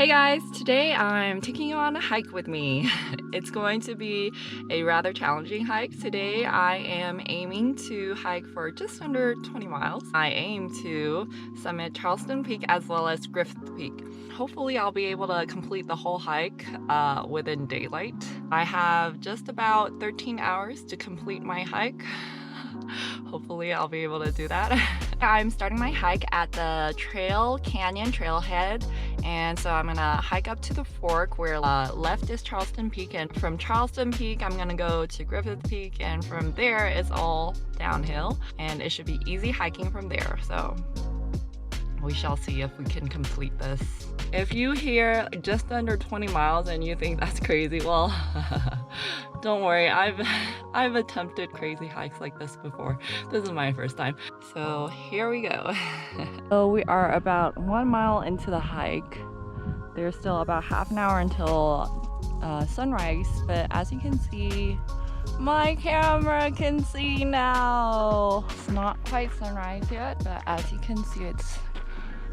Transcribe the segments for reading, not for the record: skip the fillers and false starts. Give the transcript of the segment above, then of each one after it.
Hey guys, today I'm taking you on a hike with me. It's going to be a rather challenging hike. Today I am aiming to hike for just under 20 miles. I aim to summit Charleston Peak as well as Griffith Peak. Hopefully I'll be able to complete the whole hike within daylight. I have just about 13 hours to complete my hike. Hopefully I'll be able to do that. I'm starting my hike at the Canyon trailhead, and so I'm gonna hike up to the fork where left is Charleston Peak, and from Charleston Peak I'm gonna go to Griffith Peak, and from there it's all downhill and it should be easy hiking from there. So we shall see if we can complete this. If you hear just under 20 miles and you think that's crazy, well, don't worry, I've attempted crazy hikes like this before. This is my first time. So here we go. So we are about 1 mile into the hike. There's still about half an hour until sunrise, but as you can see, my camera can see now. It's not quite sunrise yet, but as you can see, it's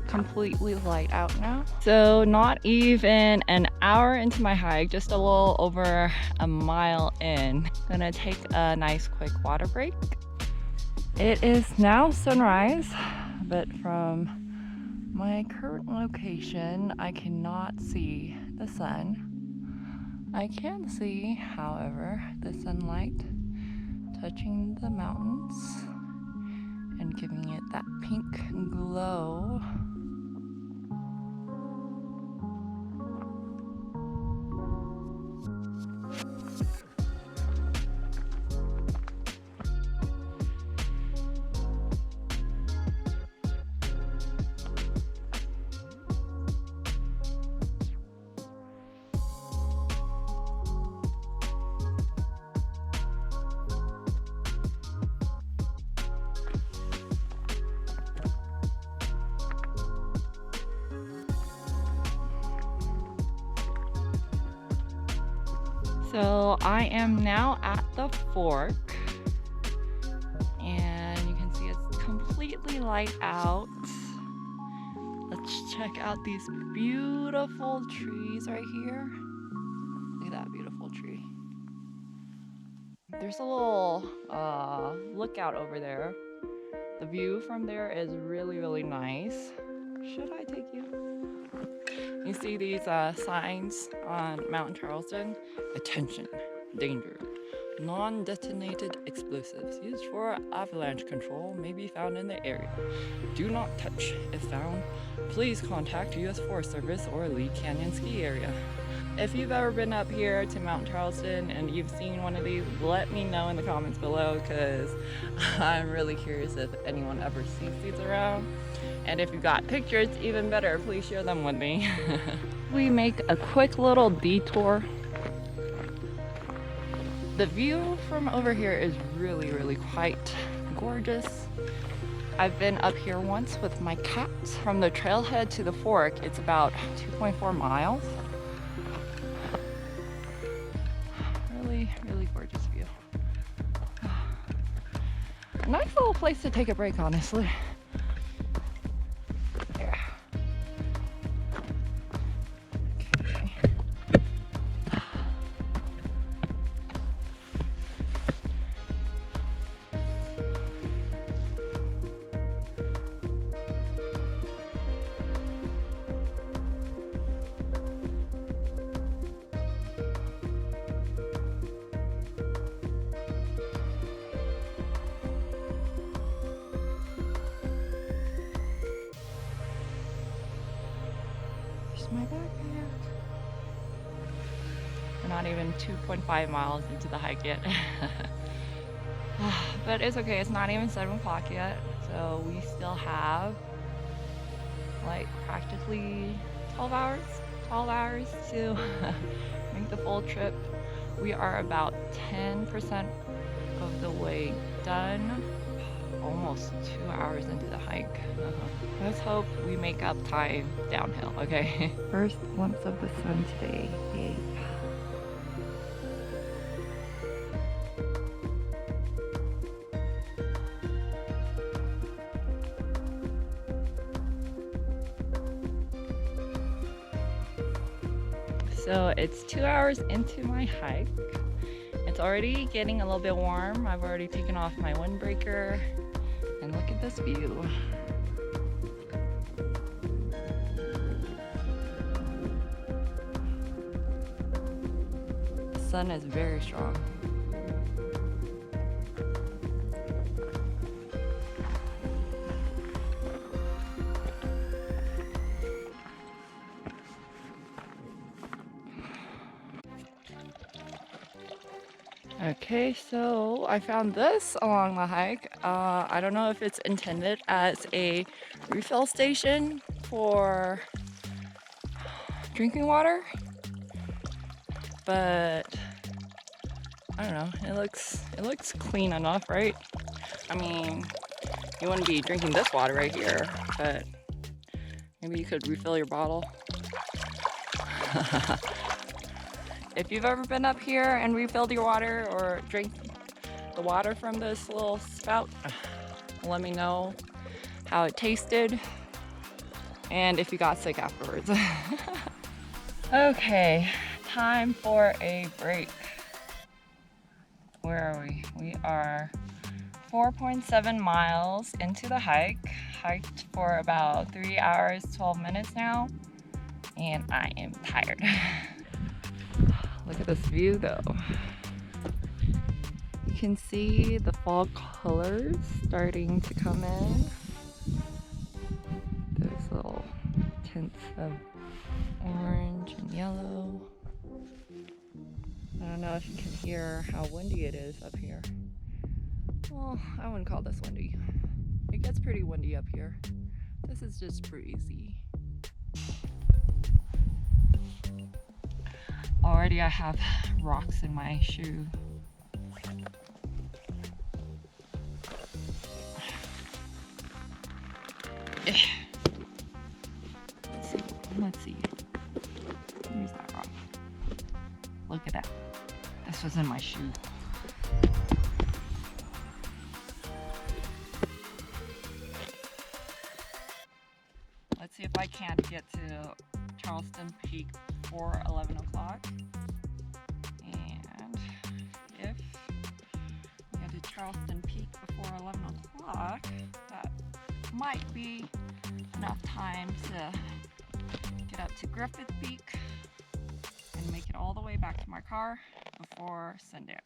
completely light out now. So not even an hour into my hike, just a little over a mile in. Gonna take a nice quick water break. It is now sunrise, but from my current location, I cannot see the sun. I can see, however, the sunlight touching the mountains and giving it that pink glow. So I am now at the fork, and you can see it's completely light out. Let's check out these beautiful trees right here. Look at that beautiful tree. There's a little lookout over there. The view from there is really nice. Should I take you? You see these signs on Mount Charleston? Attention, danger. Non-detonated explosives used for avalanche control may be found in the area. Do not touch. If found, please contact U.S. Forest Service or Lee Canyon Ski Area. If you've ever been up here to Mount Charleston and you've seen one of these, let me know in the comments below, because I'm really curious if anyone ever sees these around. And if you got pictures, even better, please share them with me. We make a quick little detour. The view from over here is really quite gorgeous. I've been up here once with my cat. From the trailhead to the fork, it's about 2.4 miles. Really gorgeous view. A nice little place to take a break, honestly. My backpack. We're not even 2.5 miles into the hike yet. But it's okay, it's not even 7 o'clock yet, so we still have like practically 12 hours to make the full trip. We are about 10% of the way done. Almost 2 hours into the hike. Let's hope we make up time downhill, okay? First glimpse of the sun today. Yay. So it's 2 hours into my hike. It's already getting a little bit warm. I've already taken off my windbreaker, and look at this view. The sun is very strong. Okay, so I found this along the hike. I don't know if it's intended as a refill station for drinking water, but I don't know. It looks clean enough, right? I mean, you wouldn't be drinking this water right here, but maybe you could refill your bottle. If you've ever been up here and refilled your water or drank the water from this little spout, let me know how it tasted and if you got sick afterwards. Okay, time for a break. Where are we? We are 4.7 miles into the hike. Hiked for about 3 hours, 12 minutes now, and I am tired. Look at this view though. You can see the fall colors starting to come in. Those little tints of orange and yellow. I don't know if you can hear how windy it is up here. Well, I wouldn't call this windy. It gets pretty windy up here. This is just breezy. Already I have rocks in my shoe. Let's see. Where's that rock? Look at that. This was in my shoe. Let's see if I can't get to Charleston Peak before 11 o'clock. And if I get to Charleston Peak before 11 o'clock, that might be enough time to get up to Griffith Peak and make it all the way back to my car before sundown.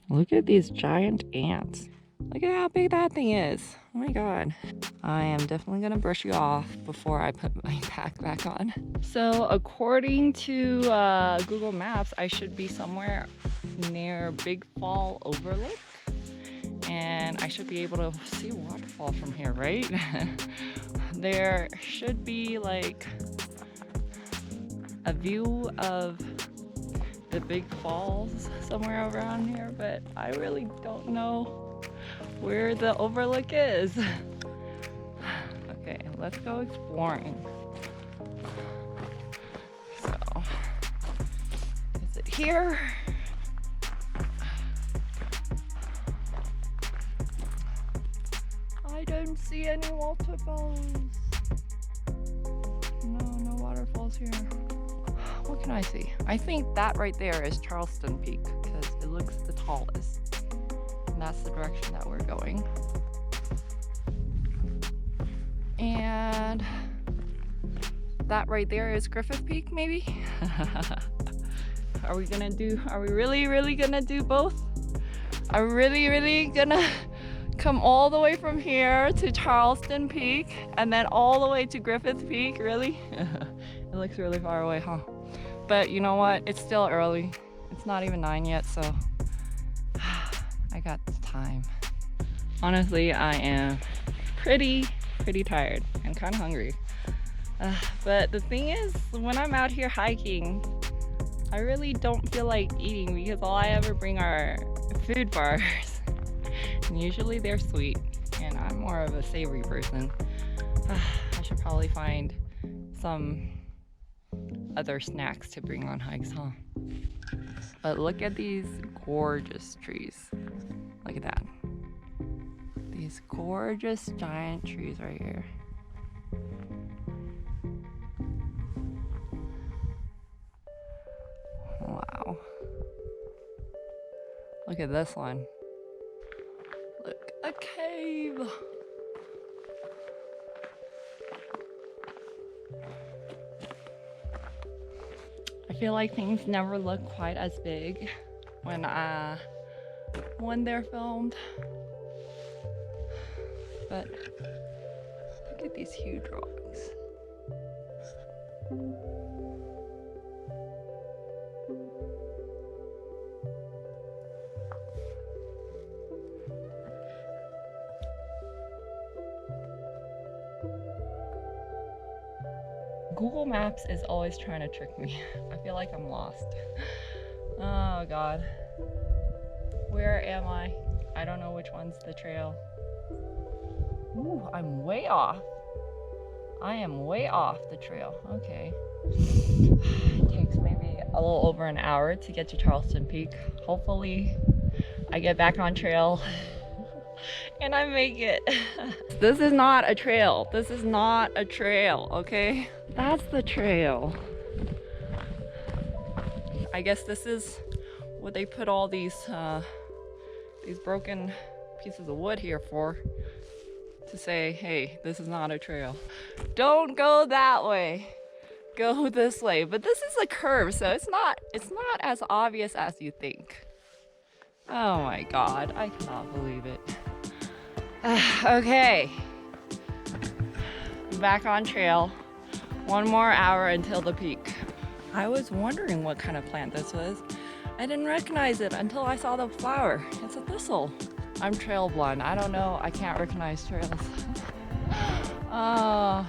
Look at these giant ants. Look at how big that thing is. Oh my god. I am definitely gonna brush you off before I put my pack back on. So according to Google Maps, I should be somewhere near Big Fall Overlook. And I should be able to see a waterfall from here, right? There should be like a view of the big falls somewhere around here, but I really don't know where the overlook is. Okay, let's go exploring. So, is it here? I don't see any waterfalls. No waterfalls here. What can I see? I think that right there is Charleston Peak because it looks the tallest. And that's the direction that we're going. And that right there is Griffith Peak, maybe? Are we really gonna do both? Are we really gonna come all the way from here to Charleston Peak and then all the way to Griffith Peak? Really? It looks really far away, huh? But you know what? It's still early. It's not even 9 yet, so I got time. Honestly, I am pretty tired and kind of hungry. But the thing is, when I'm out here hiking, I really don't feel like eating because all I ever bring are food bars. And usually they're sweet, and I'm more of a savory person. I should probably find some other snacks to bring on hikes, huh? But look at these gorgeous trees. Look at that. These gorgeous giant trees right here. Look at this one. Look, a cave. I feel like things never look quite as big when they're filmed. But look at these huge rocks. Google Maps is always trying to trick me. I feel like I'm lost. Oh God. Where am I? I don't know which one's the trail. Ooh, I'm way off. I am way off the trail. Okay. It takes maybe a little over an hour to get to Charleston Peak. Hopefully I get back on trail and I make it. This is not a trail. This is not a trail, okay? That's the trail. I guess this is what they put all these broken pieces of wood here for, to say, hey, this is not a trail. Don't go that way. Go this way. But this is a curve, so it's not as obvious as you think. Oh my God, I cannot believe it. Okay. Back on trail. 1 more hour until the peak. I was wondering what kind of plant this was. I didn't recognize it until I saw the flower. It's a thistle. I'm trail blind. I don't know. I can't recognize trails.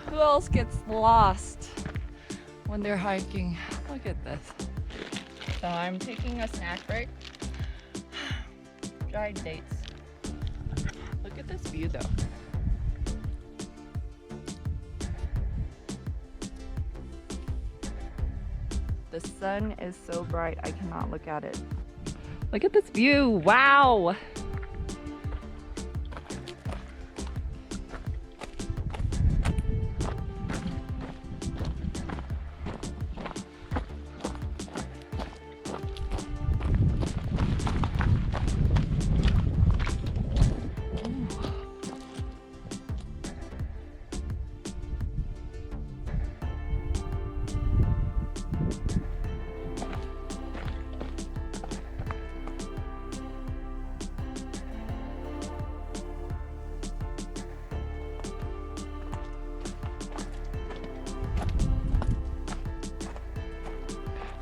Who else gets lost when they're hiking? Look at this. So I'm taking a snack break. Dried dates. Look at this view though. The sun is so bright, I cannot look at it. Look at this view, wow!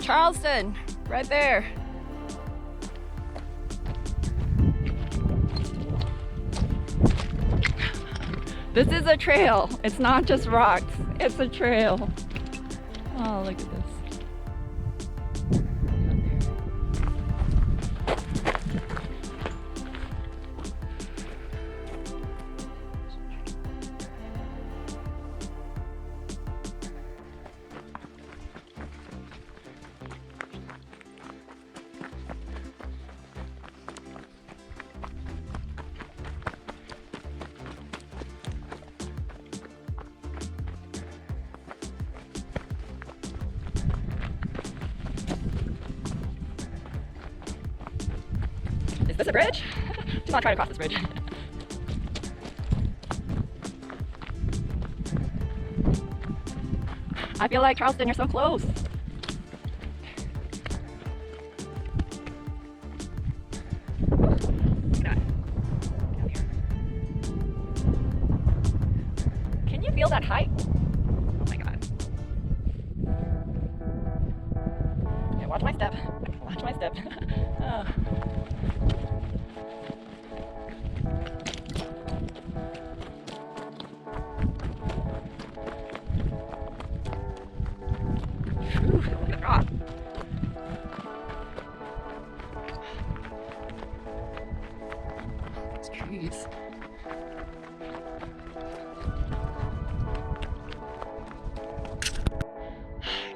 Charleston, right there. This is a trail. It's not just rocks. It's a trail. Oh, look at this. Is this a bridge? Do not try to cross this bridge. I feel like Charleston, you're so close. Can you feel that height? Oh my God. Okay, watch my step. Watch my step. Oh. Look at rock. It's trees.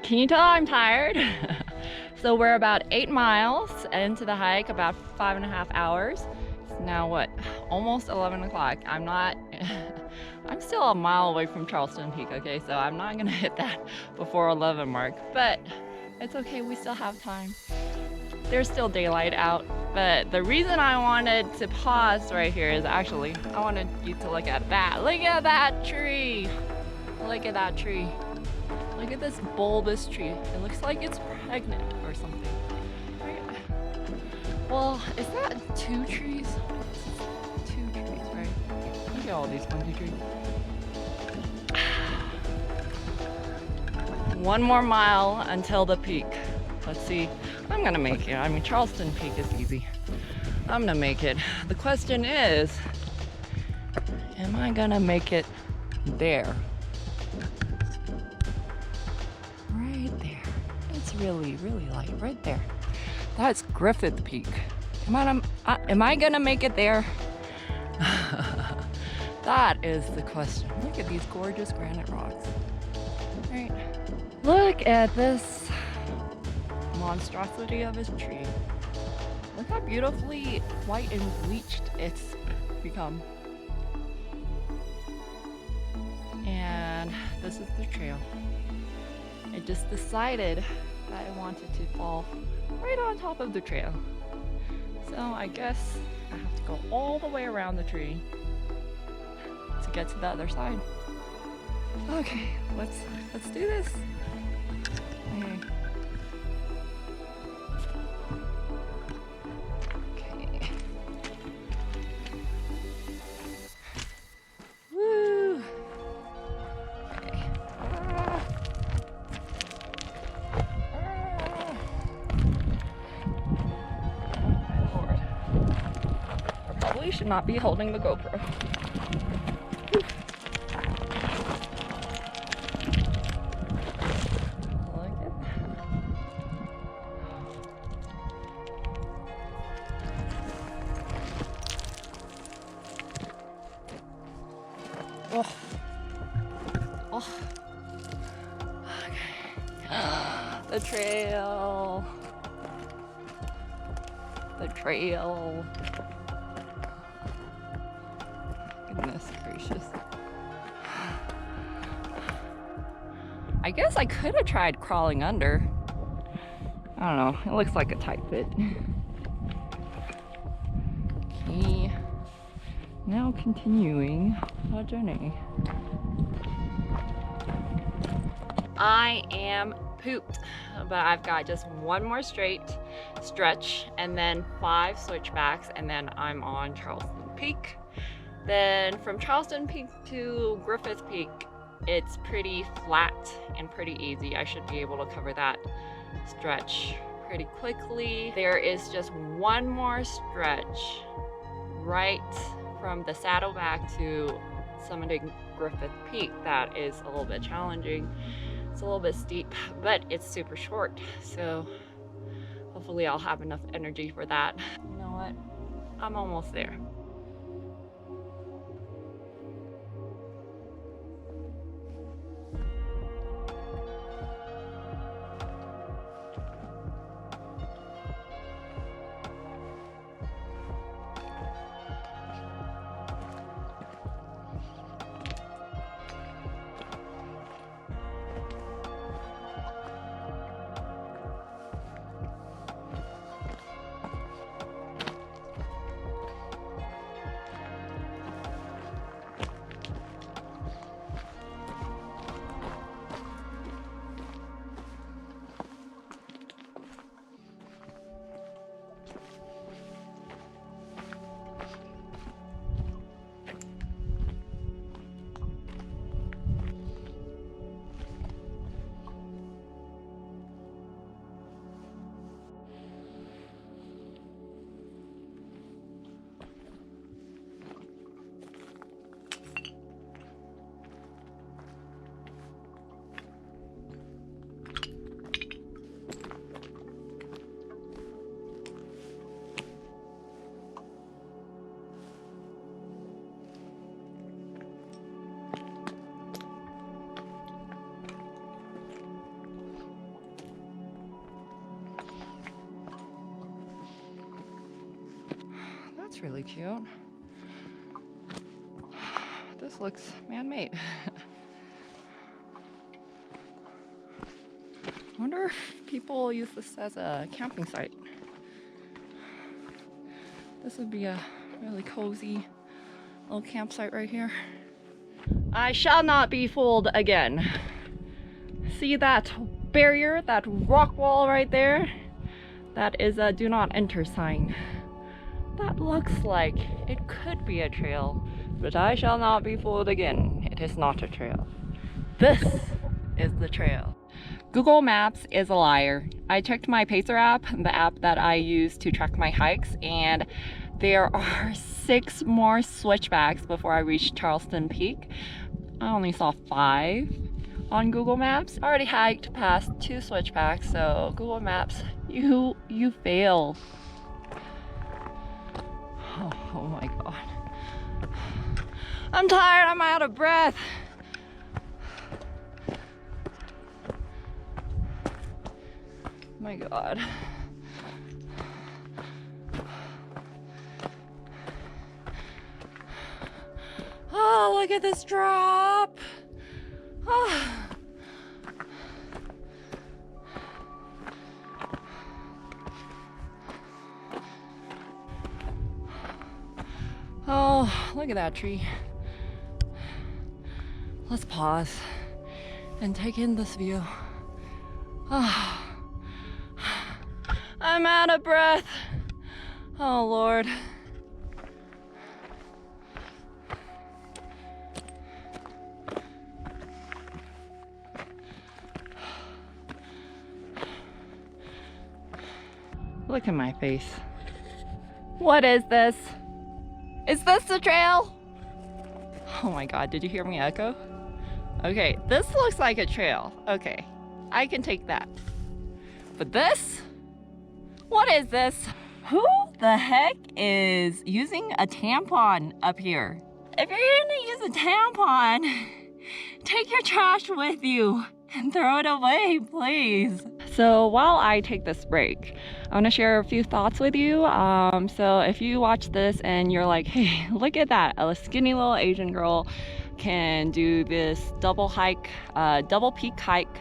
Can you tell I'm tired? So we're about 8 miles into the hike, about 5.5 hours. It's now what? Almost 11 o'clock. I'm still a mile away from Charleston Peak, okay? So I'm not gonna hit that before 11 mark, but it's okay, we still have time. There's still daylight out. But the reason I wanted to pause right here is actually I wanted you to look at that. Look at that tree. Look at that tree. Look at this bulbous tree. It looks like it's pregnant or something. Right? Well, is that 2 trees? 2 trees, right? Look at all these 1, 2 trees. 1 more mile until the peak. Let's see. I'm gonna make it. I mean, Charleston Peak is easy. I'm gonna make it. The question is, am I gonna make it there? Right there. It's really, really light right there. That's Griffith Peak. Am I gonna make it there? That is the question. Look at these gorgeous granite rocks. Right. Look at this monstrosity of a tree. Look how beautifully white and bleached it's become. And this is the trail. I just decided that I wanted to fall right on top of the trail. So I guess I have to go all the way around the tree to get to the other side. Okay, let's do this. Okay. Okay. Woo. Okay. Oh, Lord. I probably should not be holding the GoPro. Oh. Oh. Okay. The trail. The trail. Goodness gracious. I guess I could have tried crawling under. I don't know. It looks like a tight fit. Okay. Now continuing our journey. I am pooped, but I've got just 1 more straight stretch and then 5 switchbacks, and then I'm on Charleston Peak. Then from Charleston Peak to Griffith Peak, it's pretty flat and pretty easy. I should be able to cover that stretch pretty quickly. There is just 1 more stretch right from the Saddleback to summiting Griffith Peak that is a little bit challenging. It's a little bit steep, but it's super short, so hopefully I'll have enough energy for that. You know what? I'm almost there. That's really cute. This looks man-made. I wonder if people use this as a camping site. This would be a really cozy little campsite right here. I shall not be fooled again. See that barrier, that rock wall right there? That is a do not enter sign. That looks like it could be a trail, but I shall not be fooled again. It is not a trail. This is the trail. Google Maps is a liar. I checked my Pacer app, the app that I use to track my hikes, and there are 6 more switchbacks before I reach Charleston Peak. I only saw 5 on Google Maps. I already hiked past 2 switchbacks, so Google Maps, you failed. Oh my god. I'm tired, I'm out of breath. My god. Oh, look at this drop. Oh. Oh, look at that tree. Let's pause and take in this view. Oh. I'm out of breath. Oh Lord. Look at my face. What is this? Is this the trail? Oh my god, did you hear me echo? Okay, this looks like a trail. Okay, I can take that. But this? What is this? Who the heck is using a tampon up here? If you're gonna use a tampon, take your trash with you and throw it away, please. So while I take this break, I want to share a few thoughts with you. So if you watch this and you're like, hey, look at that, a skinny little Asian girl can do this double peak hike,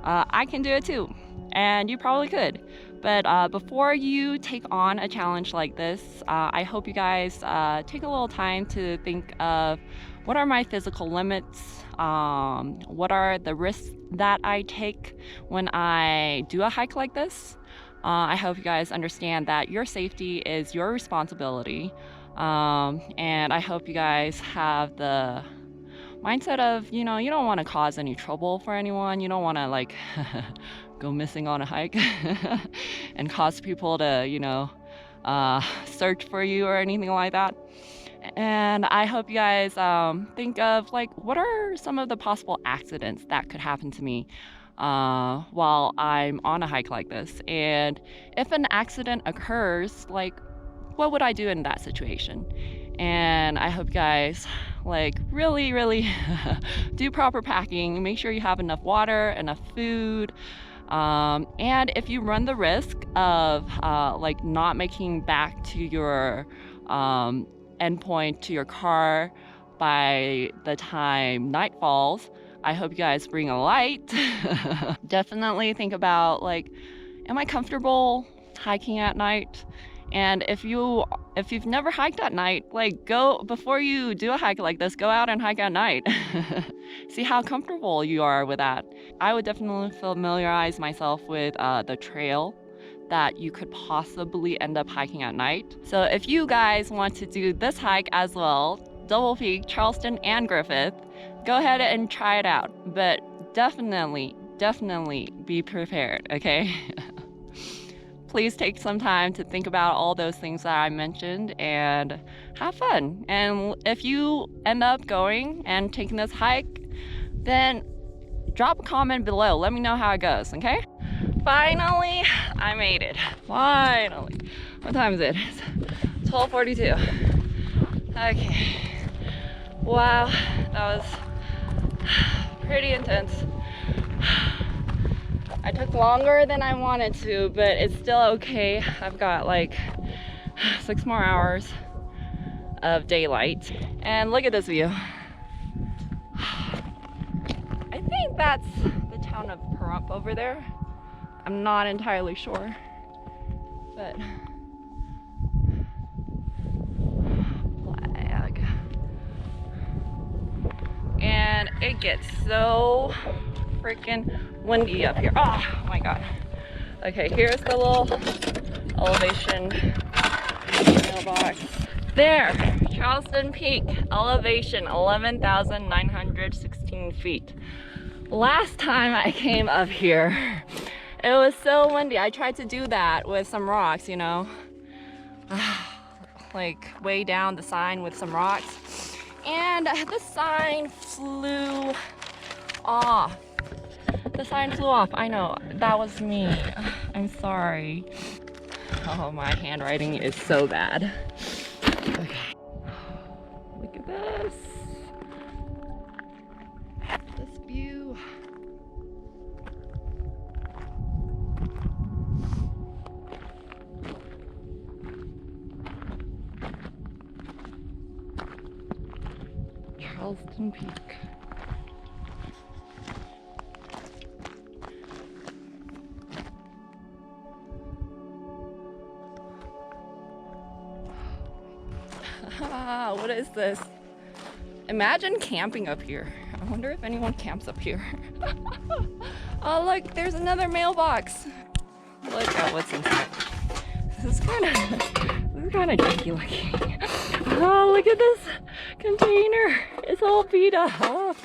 I can do it too, and you probably could. But before you take on a challenge like this, I hope you guys take a little time to think of what are my physical limits, what are the risks that I take when I do a hike like this. I hope you guys understand that your safety is your responsibility, and I hope you guys have the mindset of, you know, you don't want to cause any trouble for anyone. You don't want to like go missing on a hike and cause people to, you know, search for you or anything like that. And I hope you guys think of like, what are some of the possible accidents that could happen to me while I'm on a hike like this? And if an accident occurs, like, what would I do in that situation? And I hope you guys like really do proper packing. Make sure you have enough water, enough food. And if you run the risk of like not making back to your endpoint, to your car by the time night falls, I hope you guys bring a light. Definitely think about like, am I comfortable hiking at night? And if you've never hiked at night, like before you do a hike like this, go out and hike at night. See how comfortable you are with that. I would definitely familiarize myself with the trail that you could possibly end up hiking at night. So if you guys want to do this hike as well, Double Peak, Charleston, and Griffith, go ahead and try it out. But definitely be prepared, okay? Please take some time to think about all those things that I mentioned and have fun. And if you end up going and taking this hike, then drop a comment below. Let me know how it goes, okay? Finally, I made it. Finally. What time is it? It's 12:42. Okay. Wow, that was pretty intense. I took longer than I wanted to, but it's still okay. I've got like 6 more hours of daylight. And look at this view. I think that's the town of Pahrump over there. I'm not entirely sure, but and it gets so freaking windy up here. Oh my god. Okay, here's the little elevation mailbox. There, Charleston Peak, elevation 11,916 feet. Last time I came up here, it was so windy. I tried to do that with some rocks, you know, like way down the sign with some rocks, and the sign flew off. The sign flew off. I know, that was me. I'm sorry. Oh, my handwriting is so bad. Okay. Look at this. This view. Charleston Peak. What is this? Imagine camping up here. I wonder if anyone camps up here. Oh look, there's another mailbox. Look at what's inside. This is kind of janky looking. Oh, look at this container. It's all beat up.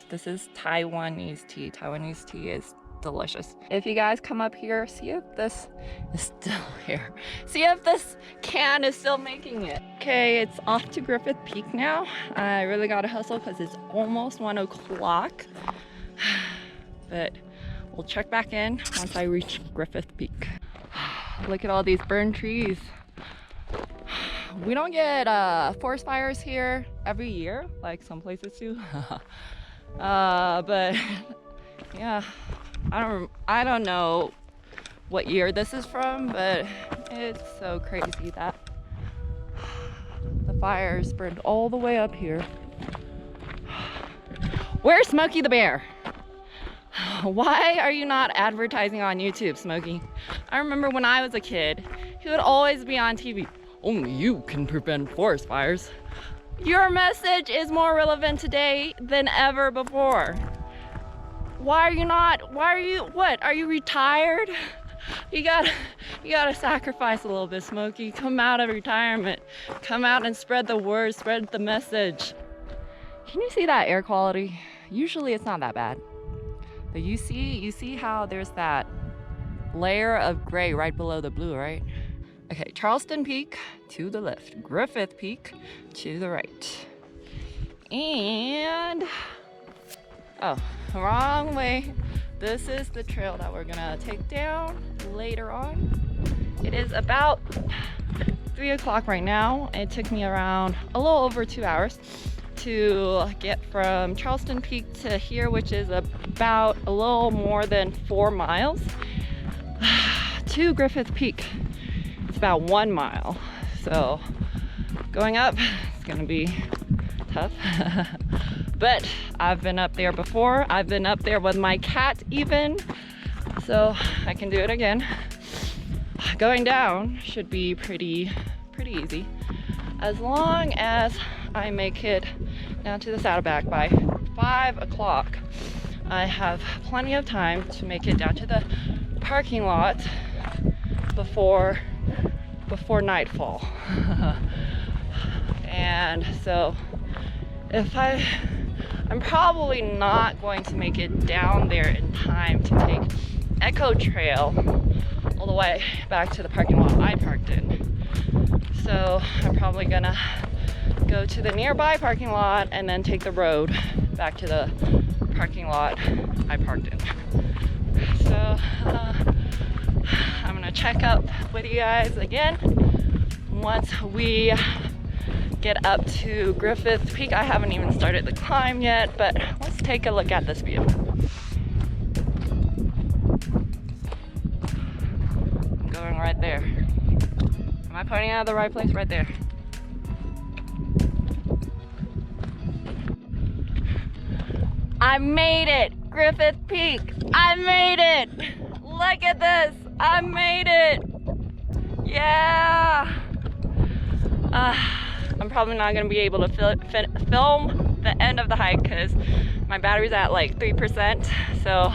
This is Taiwanese tea. Taiwanese tea is delicious. If you guys come up here, see if this is still here. See if this can is still making it. Okay, it's off to Griffith Peak now. I really gotta hustle because it's almost 1 o'clock. But we'll check back in once I reach Griffith Peak. Look at all these burned trees. We don't get forest fires here every year, like some places do. But yeah, I don't know what year this is from, but it's so crazy that the fires burned all the way up here. Where's Smokey the Bear? Why are you not advertising on YouTube, Smokey? I remember when I was a kid, he would always be on TV. Only you can prevent forest fires. Your message is more relevant today than ever before. Why are you not? What? Are you retired? You gotta sacrifice a little bit, Smokey. Come out of retirement. Come out and spread the word, spread the message. Can you see that air quality? Usually it's not that bad. But you see how there's that layer of gray right below the blue, right? Okay, Charleston Peak to the left, Griffith Peak to the right. And, oh, wrong way. This is the trail that we're gonna take down later on. It is about 3 o'clock right now. It took me around a little over 2 hours to get from Charleston Peak to here, which is about a little more than 4 miles, to Griffith Peak. It's about 1 mile. So going up, it's gonna be tough. But I've been up there before. I've been up there with my cat even, so I can do it again. Going down should be pretty easy, as long as I make it down to the Saddleback by 5 o'clock. I have plenty of time to make it down to the parking lot before nightfall. And so I'm probably not going to make it down there in time to take Echo Trail all the way back to the parking lot I parked in. So I'm probably gonna go to the nearby parking lot and then take the road back to the parking lot I parked in. So I'm gonna check up with you guys again once we get up to Griffith Peak. I haven't even started the climb yet, but let's take a look at this view. I'm going right there. Am I pointing out the right place? Right there. I made it! Griffith Peak! I made it! Look at this! I made it! Yeah! I'm probably not gonna be able to film the end of the hike because my battery's at like 3%. So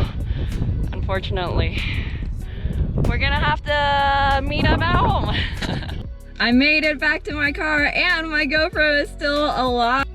unfortunately, we're gonna have to meet up at home. I made it back to my car and my GoPro is still alive.